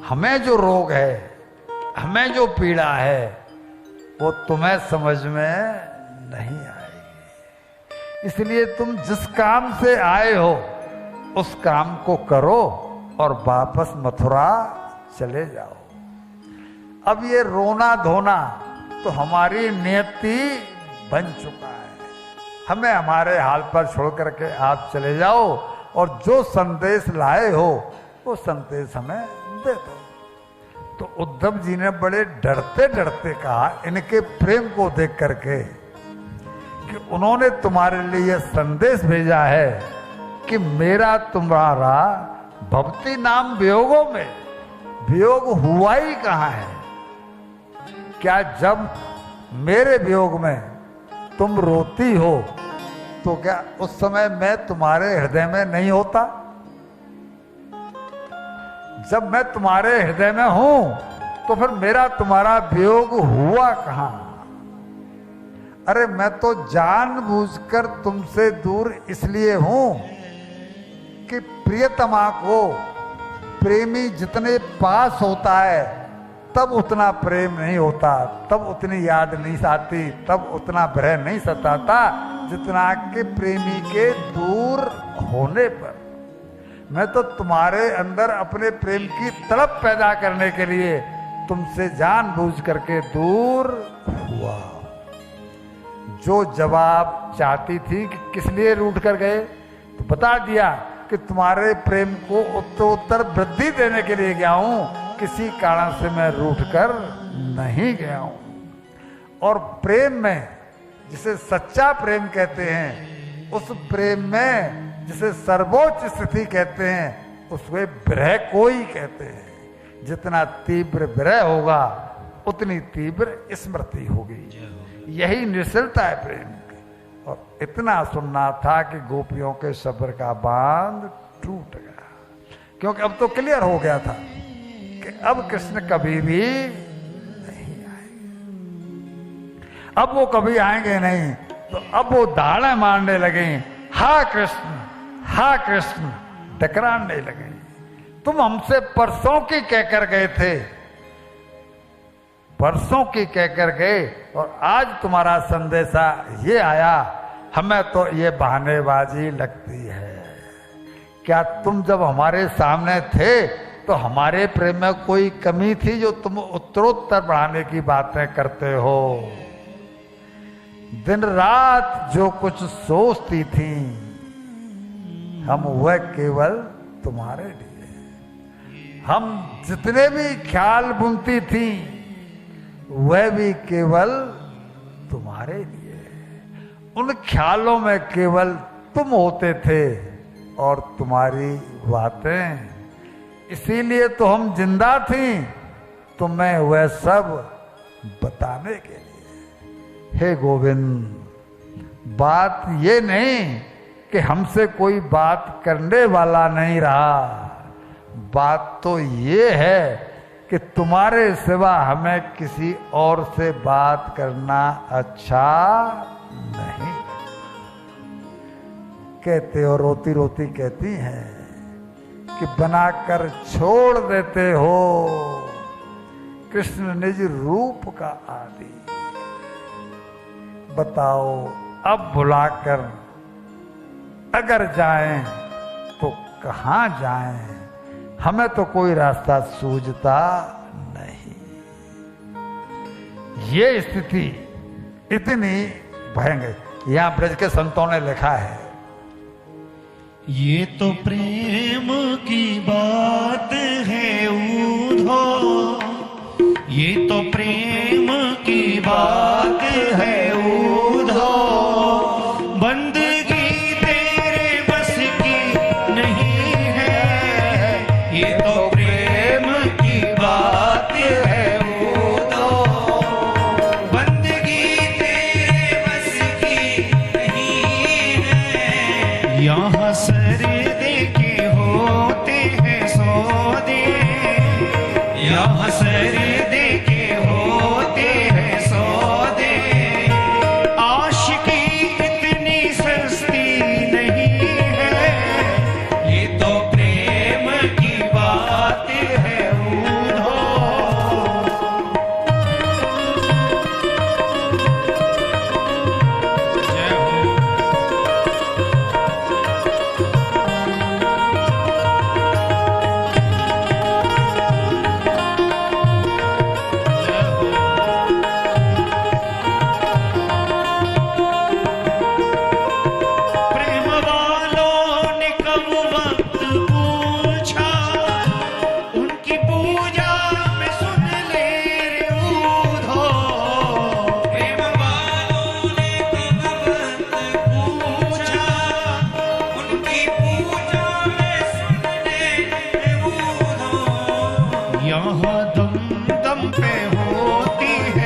हमें जो रोग है, हमें जो पीड़ा है, वो तुम्हें समझ में नहीं आएगी। इसलिए तुम जिस काम से आए हो उस काम को करो और वापस मथुरा चले जाओ। अब ये रोना धोना तो हमारी नियति बन चुका है। हमें हमारे हाल पर छोड़ करके आप चले जाओ और जो संदेश लाए हो वो संदेश हमें दे दो। तो उद्धव जी ने बड़े डरते डरते कहा इनके प्रेम को देख करके कि उन्होंने तुम्हारे लिए संदेश भेजा है कि मेरा तुम्हारा भक्ति नाम वियोगों में वियोग हुआ ही कहाँ है। क्या जब मेरे वियोग में तुम रोती हो तो क्या उस समय मैं तुम्हारे हृदय में नहीं होता? जब मैं तुम्हारे हृदय में हूं तो फिर मेरा तुम्हारा वियोग हुआ कहां? अरे मैं तो जानबूझकर तुमसे दूर इसलिए हूं कि प्रियतमा को प्रेमी जितने पास होता है तब उतना प्रेम नहीं होता, तब उतनी याद नहीं आती, तब उतना भय नहीं सताता जितना कि प्रेमी के दूर होने पर। मैं तो तुम्हारे अंदर अपने प्रेम की तड़प पैदा करने के लिए तुमसे जानबूझ करके दूर हुआ। जो जवाब चाहती थी कि किस लिए रूठ कर गए, तो बता दिया कि तुम्हारे प्रेम को उत्तरोत्तर वृद्धि देने के लिए गया हूं, किसी कारण से मैं रूठ कर नहीं गया हूं। और प्रेम में जिसे सच्चा प्रेम कहते हैं, उस प्रेम में जिसे सर्वोच्च स्थिति कहते हैं, उसको विरह को ही कहते हैं। जितना तीव्र विरह होगा उतनी तीव्र स्मृति होगी। यही निश्चलता है प्रेम की। और इतना सुनना था कि गोपियों के सब्र का बांध टूट गया, क्योंकि अब तो क्लियर हो गया था कि अब कृष्ण कभी भी नहीं आएंगे। अब वो कभी आएंगे नहीं, तो अब वो दाड़े मारने लगे, हा कृष्ण टकराने लगे। तुम हमसे परसों की कहकर गए थे, परसों की कहकर गए, और आज तुम्हारा संदेशा ये आया, हमें तो ये बहानेबाजी लगती है। क्या तुम जब हमारे सामने थे तो हमारे प्रेम में कोई कमी थी जो तुम उत्तरोत्तर बढ़ाने की बातें करते हो? दिन रात जो कुछ सोचती थी हम वह केवल तुम्हारे लिए, हम जितने भी ख्याल बुनती थी वह भी केवल तुम्हारे लिए। उन ख्यालों में केवल तुम होते थे और तुम्हारी बातें, इसीलिए तो हम जिंदा थी तुम्हें वह सब बताने के लिए। हे गोविंद, बात ये नहीं कि हमसे कोई बात करने वाला नहीं रहा, बात तो ये है कि तुम्हारे सिवा हमें किसी और से बात करना अच्छा नहीं। कहते हो, रोती रोती कहती हैं कि बनाकर छोड़ देते हो कृष्ण निज रूप का आदि। बताओ अब भुलाकर अगर जाएं तो कहां जाएं, हमें तो कोई रास्ता सूझता नहीं। ये स्थिति इतनी भयंकर यहां ब्रज के संतों ने लिखा है। ये तो प्रेम की बात है ऊधो, ये तो प्रेम की बात है ऊधो, बंदगी तेरे बस की नहीं है। ये तो प्रेम की बात है ऊधो, बंदगी तेरे बस की नहीं है। यहाँ सरदे के होते हैं सौदे, यहाँ सरदे के होते हैं सौदे, आशिकी इतनी सस्ती नहीं है। ये तो प्रेम की बात है। यहाँ दम दम पे होती